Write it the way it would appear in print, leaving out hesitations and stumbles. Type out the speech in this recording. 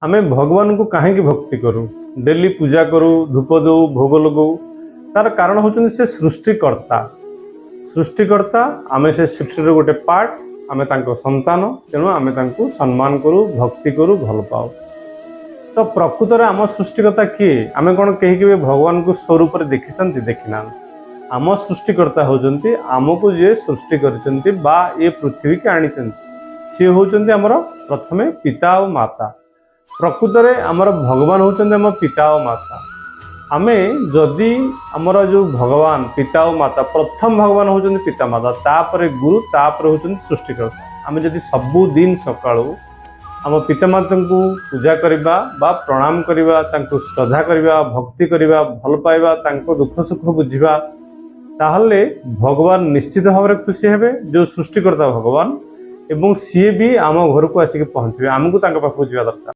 आमे भगवान को कहीं भक्ति करूँ डेली पूजा करूँ धूप दौ भोग लगू तार कारण हूँ से सृष्टिकर्ता सृष्टिकर्ता आमे से सृष्टि गोटे पार्ट आमे तांको संतान तेणु आमे तांको सम्मान करूँ भक्ति करूँ भल पाओ। तो प्रकृत में आम सृष्टिकर्ता किए आमे कौन कहीं के भगवान को स्वरूप देखी देखिना आम सृष्टिकर्ता होचंती आमको जे सृष्टि करचंती बा ये पृथ्वी के आनीचंती सी होचंती हमर प्रथमे पिता और माता। प्रकृत में आमर भगवान होचंती आम पिता और माता। आमे जदि आमर जो भगवान पिता और माता प्रथम भगवान होचंती पिता माता तापर गुरु तापर होचंती सृष्टिकर्ता। आमे जदि सबु दिन सकाळू आम पितामाता को पूजा करवा बा प्रणाम करवा तांको श्रद्धा करवा भक्ति करवा भल पाइबा तांको दुख सुख बुझिबा ताहले भगवान निश्चित भाव में खुशी हेबे जो सृष्टिकर्ता भगवान एवं सी भी आम घर को आसिक पहुँचे आमको पाखक जावा दरकार।